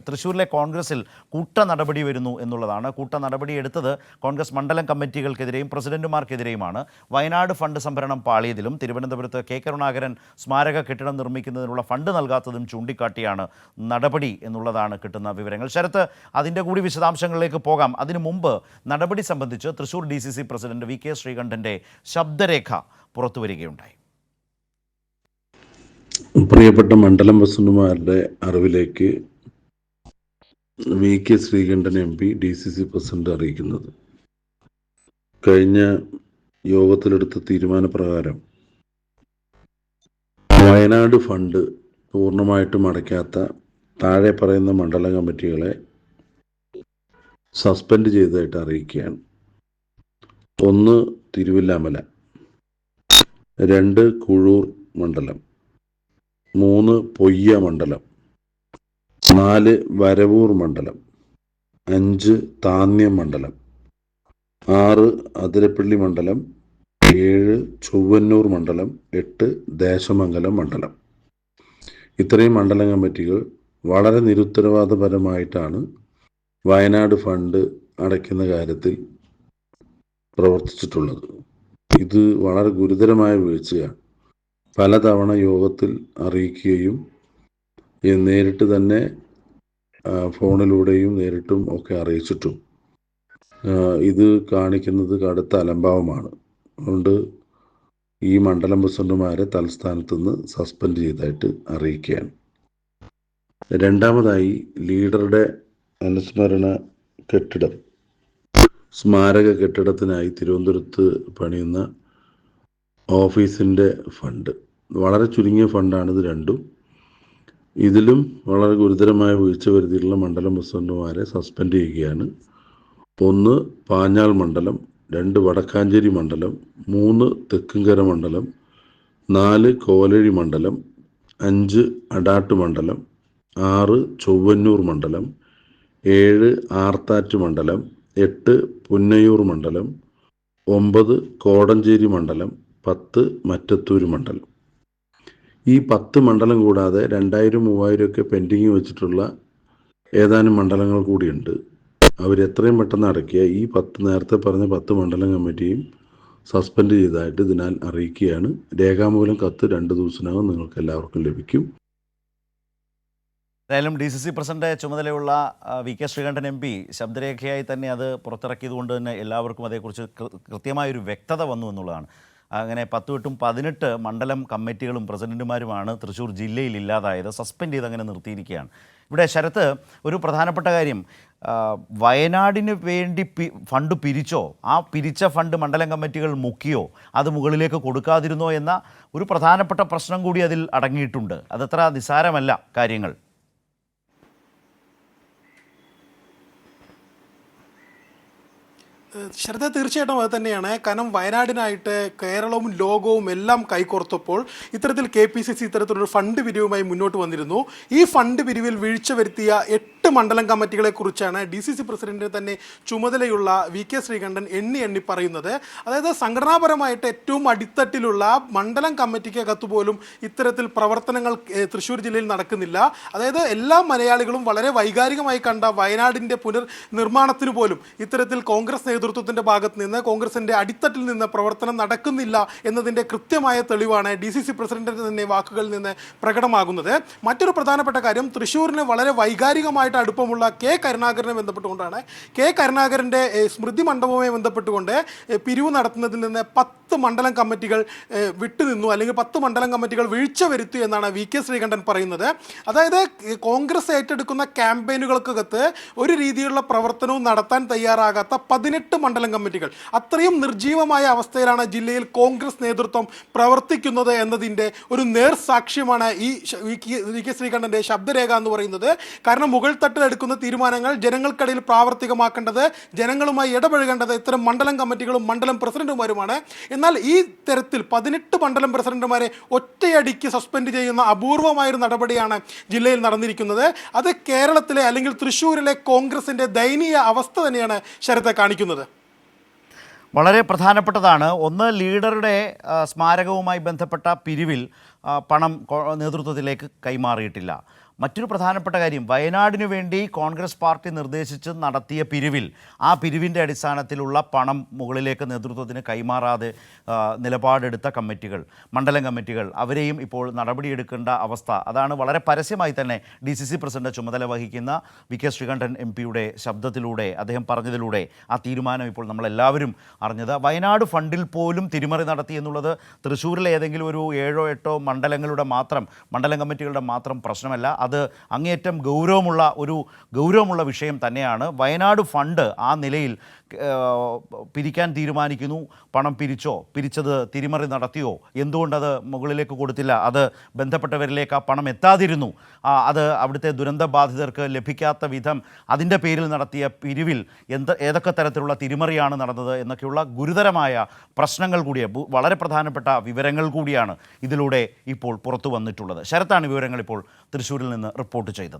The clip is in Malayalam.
തൃശ്ശൂരിലെ കോൺഗ്രസിൽ കൂട്ട നടപടി വരുന്നു എന്നുള്ളതാണ്. കൂട്ട നടപടി എടുത്തത് കോൺഗ്രസ് മണ്ഡലം കമ്മിറ്റികൾക്കെതിരെയും പ്രസിഡന്റുമാർക്കെതിരെയുമാണ്. വയനാട് ഫണ്ട് സംഭരണം പാളിയതിലും തിരുവനന്തപുരത്ത് കെ കരുണാകരൻ സ്മാരക കെട്ടിടം നിർമ്മിക്കുന്നതിനുള്ള ഫണ്ട് നൽകാത്തതും ചൂണ്ടിക്കാട്ടിയാണ് നടപടി എന്നുള്ളതാണ് കിട്ടുന്ന വിവരങ്ങൾ. ശരത്ത്, അതിൻ്റെ കൂടി വിശദാംശങ്ങളിലേക്ക് പോകാം. അതിനു മുമ്പ് നടപടി സംബന്ധിച്ച് തൃശ്ശൂർ DCC പ്രസിഡന്റ് VK ശ്രീകണ്ഠൻ്റെ ശബ്ദരേഖ പുറത്തുവരികയുണ്ടായി. പ്രിയപ്പെട്ട മണ്ഡലം പ്രസിഡന്റുമാരുടെ അറിവിലേക്ക് VK Sreekandan MP DCC president അറിയിക്കുന്നത്, കഴിഞ്ഞ യോഗത്തിലെടുത്ത തീരുമാനപ്രകാരം വയനാട് ഫണ്ട് പൂർണ്ണമായിട്ടും അടയ്ക്കാത്ത താഴെ പറയുന്ന മണ്ഡലം കമ്മിറ്റികളെ സസ്പെൻഡ് ചെയ്തതായിട്ട് അറിയിക്കുകയാണ്. 1 തിരുവില്ലാമല, 2 കുഴൂർ മണ്ഡലം, 3 പൊയ്യ മണ്ഡലം, 4 വരവൂർ മണ്ഡലം, 5 താന്യം മണ്ഡലം, 6 അതിരപ്പള്ളി മണ്ഡലം, 7 ചൊവ്വന്നൂർ മണ്ഡലം, 8 ദേശമംഗലം മണ്ഡലം. ഇത്രയും മണ്ഡലം കമ്മിറ്റികൾ വളരെ നിരുത്തരവാദപരമായിട്ടാണ് വയനാട് ഫണ്ട് അടയ്ക്കുന്ന കാര്യത്തിൽ പ്രവർത്തിച്ചിട്ടുള്ളത്. ഇത് വളരെ ഗുരുതരമായ വീഴ്ചയാണ്. പലതവണ യോഗത്തിൽ അറിയിക്കുകയും നേരിട്ട് തന്നെ ഫോണിലൂടെയും നേരിട്ടും ഒക്കെ അറിയിച്ചിട്ടും ഇത് കാണിക്കുന്നത് കടുത്ത അലംഭാവമാണ്. അതുകൊണ്ട് ഈ മണ്ഡലം പ്രസിഡന്റുമാരെ തലസ്ഥാനത്ത് നിന്ന് സസ്പെൻഡ് ചെയ്തതായിട്ട് അറിയിക്കുകയാണ്. രണ്ടാമതായി, ലീഡറുടെ അനുസ്മരണ കെട്ടിടം, സ്മാരക കെട്ടിടത്തിനായി തിരുവനന്തപുരത്ത് പണിയുന്ന ഓഫീസിൻ്റെ ഫണ്ട്, വളരെ ചുരുങ്ങിയ ഫണ്ടാണ് ഇത് രണ്ടും. ഇതിലും വളരെ ഗുരുതരമായ വീഴ്ച വരുത്തിയിട്ടുള്ള മണ്ഡലം പ്രസിഡന്റുമാരെ സസ്പെൻഡ് ചെയ്യുകയാണ്. 1 പാഞ്ഞാൾ മണ്ഡലം, 2 വടക്കാഞ്ചേരി മണ്ഡലം, 3 തെക്കുംകര മണ്ഡലം, 4 കോലഴി മണ്ഡലം, 5 അടാട്ട് മണ്ഡലം, 6 ചൊവ്വന്നൂർ മണ്ഡലം, 7 ആർത്താറ്റ് മണ്ഡലം, 8 പുന്നയൂർ മണ്ഡലം, 9 കോടഞ്ചേരി മണ്ഡലം, 10 മറ്റത്തൂർ മണ്ഡലം. ഈ 10 മണ്ഡലം കൂടാതെ 2000, 3000 ഒക്കെ പെൻഡിങ് വെച്ചിട്ടുള്ള ഏതാനും മണ്ഡലങ്ങൾ കൂടിയുണ്ട്. അവരെത്രയും പെട്ടെന്ന് അടയ്ക്കുക. ഈ നേരത്തെ പറഞ്ഞ 10 മണ്ഡലം കമ്മിറ്റിയും സസ്പെൻഡ് ചെയ്തതായിട്ട് ഇതിനാൽ അറിയിക്കുകയാണ്. രേഖാമൂലം കത്ത് 2 ദിവസത്തിനകം നിങ്ങൾക്ക് എല്ലാവർക്കും ലഭിക്കും. ഏതായാലും DCC പ്രസിഡന്റ് ചുമതലയുള്ള VK ശ്രീകണ്ഠൻ MP ശബ്ദരേഖയായി തന്നെ അത് പുറത്തിറക്കിയതുകൊണ്ട് തന്നെ എല്ലാവർക്കും അതേക്കുറിച്ച് കൃത്യമായൊരു വ്യക്തത വന്നു എന്നുള്ളതാണ്. അങ്ങനെ 10-18 മണ്ഡലം കമ്മിറ്റികളും പ്രസിഡന്റുമാരുമാണ് തൃശ്ശൂർ ജില്ലയിൽ ഇല്ലാതായത്. സസ്പെൻഡ് ചെയ്ത് അങ്ങനെ നിർത്തിയിരിക്കുകയാണ്. ഇവിടെ ശരത്ത്, ഒരു പ്രധാനപ്പെട്ട കാര്യം, വയനാടിന് വേണ്ടി ഫണ്ട് പിരിച്ചോ, ആ പിരിച്ച ഫണ്ട് മണ്ഡലം കമ്മിറ്റികൾ മുക്കിയോ, അത് മുകളിലേക്ക് കൊടുക്കാതിരുന്നോ എന്ന ഒരു പ്രധാനപ്പെട്ട പ്രശ്നം കൂടി അതിൽ അടങ്ങിയിട്ടുണ്ട്. അതത്ര നിസ്സാരമല്ല കാര്യങ്ങൾ. ശ്രദ്ധ തീർച്ചയായിട്ടും അത് തന്നെയാണ്. കാരണം വയനാടിനായിട്ട് കേരളവും ലോകവും എല്ലാം കൈകോർത്തപ്പോൾ ഇത്തരത്തിൽ KPCC ഇത്തരത്തിലൊരു ഫണ്ട് പിരിവുമായി മുന്നോട്ട് വന്നിരുന്നു. ഈ ഫണ്ട് പിരിവിൽ വീഴ്ച വരുത്തിയ 8 മണ്ഡലം കമ്മിറ്റികളെ കുറിച്ചാണ് DCC പ്രസിഡന്റിന് തന്നെ ചുമതലയുള്ള VK ശ്രീകണ്ഠൻ എണ്ണി പറയുന്നത്. അതായത് സംഘടനാപരമായിട്ട് ഏറ്റവും അടിത്തട്ടിലുള്ള മണ്ഡലം കമ്മിറ്റിക്കകത്ത് പോലും ഇത്തരത്തിൽ പ്രവർത്തനങ്ങൾ തൃശ്ശൂർ ജില്ലയിൽ നടക്കുന്നില്ല. അതായത് എല്ലാ മലയാളികളും വളരെ വൈകാരികമായി കണ്ട വയനാടിൻ്റെ പുനർനിർമ്മാണത്തിന് പോലും ഇത്തരത്തിൽ കോൺഗ്രസ് നേതൃത്വത്തിന്റെ ഭാഗത്ത് നിന്ന്, കോൺഗ്രസിന്റെ അടിത്തട്ടിൽ നിന്ന് പ്രവർത്തനം നടക്കുന്നില്ല എന്നതിന്റെ കൃത്യമായ തെളിവാണ് DCC പ്രസിഡന്റിന്റെ തന്നെ വാക്കുകളിൽ നിന്ന് പ്രകടമാകുന്നത്. മറ്റൊരു പ്രധാനപ്പെട്ട കാര്യം, തൃശ്ശൂരിന് വളരെ വൈകാരികമായിട്ട് അടുപ്പമുള്ള കെ കരുണാകരനെ ബന്ധപ്പെട്ടുകൊണ്ടാണ്. കെ കരുണാകരന്റെ സ്മൃതി മണ്ഡപവുമായി ബന്ധപ്പെട്ടുകൊണ്ട് പിരിവ് നടത്തുന്നതിൽ നിന്ന് 10 മണ്ഡലം കമ്മിറ്റികൾ വിട്ടുനിന്നു, അല്ലെങ്കിൽ 10 മണ്ഡലം കമ്മിറ്റികൾ വീഴ്ച വരുത്തി എന്നാണ് VK ശ്രീകണ്ഠൻ പറയുന്നത്. അതായത് കോൺഗ്രസ് ഏറ്റെടുക്കുന്ന ക്യാമ്പയിനുകൾക്കകത്ത് ഒരു രീതിയിലുള്ള പ്രവർത്തനവും നടത്താൻ തയ്യാറാകാത്ത 18 മണ്ഡലം കമ്മിറ്റികൾ, അത്രയും നിർജീവമായ അവസ്ഥയിലാണ് ജില്ലയിൽ കോൺഗ്രസ് നേതൃത്വം പ്രവർത്തിക്കുന്നത് എന്നതിൻ്റെ ഒരു നേർസാക്ഷ്യമാണ് ഈ VK ശ്രീകണ്ഠൻ്റെ ശബ്ദരേഖ എന്ന് പറയുന്നത്. കാരണം മുകൾ തട്ടിലെടുക്കുന്ന തീരുമാനങ്ങൾ ജനങ്ങൾക്കിടയിൽ പ്രാവർത്തികമാക്കേണ്ടത്, ജനങ്ങളുമായി ഇടപഴകേണ്ടത് ഇത്തരം മണ്ഡലം കമ്മിറ്റികളും മണ്ഡലം പ്രസിഡന്റുമാരുമാണ്. എന്നാൽ ഈ തരത്തിൽ 18 മണ്ഡലം പ്രസിഡന്റുമാരെ ഒറ്റയടിക്ക് സസ്പെൻഡ് ചെയ്യുന്ന അപൂർവമായൊരു നടപടിയാണ് ജില്ലയിൽ നടന്നിരിക്കുന്നത്. അത് കേരളത്തിലെ അല്ലെങ്കിൽ തൃശ്ശൂരിലെ കോൺഗ്രസിൻ്റെ ദയനീയ അവസ്ഥ തന്നെയാണ് ശരത്തെ കാണിക്കുന്നത്. വളരെ പ്രധാനപ്പെട്ടതാണ്. ഒന്ന്, ലീഡറുടെ സ്മാരകവുമായി ബന്ധപ്പെട്ട പിരിവിൽ പണം നേതൃത്വത്തിലേക്ക് കൈമാറിയിട്ടില്ല. മറ്റൊരു പ്രധാനപ്പെട്ട കാര്യം, വയനാടിനു വേണ്ടി കോൺഗ്രസ് പാർട്ടി നിർദ്ദേശിച്ച് നടത്തിയ പിരിവിൽ ആ പിരിവിൻ്റെ അടിസ്ഥാനത്തിലുള്ള പണം മുകളിലേക്ക് നേതൃത്വത്തിന് കൈമാറാതെ നിലപാടെടുത്ത കമ്മിറ്റികൾ, മണ്ഡലം കമ്മിറ്റികൾ, അവരെയും ഇപ്പോൾ നടപടിയെടുക്കേണ്ട അവസ്ഥ. അതാണ് വളരെ പരസ്യമായി തന്നെ DCC പ്രസിഡന്റ് ചുമതല വഹിക്കുന്ന VK ശ്രീകണ്ഠൻ MP-യുടെ ശബ്ദത്തിലൂടെ, അദ്ദേഹം പറഞ്ഞതിലൂടെ ആ തീരുമാനം ഇപ്പോൾ നമ്മളെല്ലാവരും അറിഞ്ഞത്. വയനാട് ഫണ്ടിൽ പോലും തിരിമറി നടത്തി എന്നുള്ളത് തൃശ്ശൂരിലെ ഏതെങ്കിലും ഒരു 7 or 8 മണ്ഡലം കമ്മിറ്റികളുടെ മാത്രം പ്രശ്നമല്ല. അത് അങ്ങേയറ്റം ഗൗരവമുള്ള വിഷയം തന്നെയാണ്. വയനാട് ഫണ്ട് ആ നിലയിൽ പിരിക്കാൻ തീരുമാനിക്കുന്നു. പണം പിരിച്ചത് തിരിമറി നടത്തിയോ, എന്തുകൊണ്ടത് മുകളിലേക്ക് കൊടുത്തില്ല, അത് ബന്ധപ്പെട്ടവരിലേക്ക് ആ പണം എത്താതിരുന്നു, അത് അവിടുത്തെ ദുരന്ത ബാധിതർക്ക് ലഭിക്കാത്ത വിധം അതിൻ്റെ പേരിൽ നടത്തിയ പിരിവിൽ ഏതൊക്കെ തരത്തിലുള്ള തിരിമറിയാണ് നടന്നത് എന്നൊക്കെയുള്ള ഗുരുതരമായ പ്രശ്നങ്ങൾ കൂടിയ വളരെ പ്രധാനപ്പെട്ട വിവരങ്ങൾ കൂടിയാണ് ഇതിലൂടെ ഇപ്പോൾ പുറത്തു വന്നിട്ടുള്ളത്. ശരത്താണ് വിവരങ്ങൾ ഇപ്പോൾ തൃശ്ശൂരിൽ നിന്ന് റിപ്പോർട്ട് ചെയ്തത്.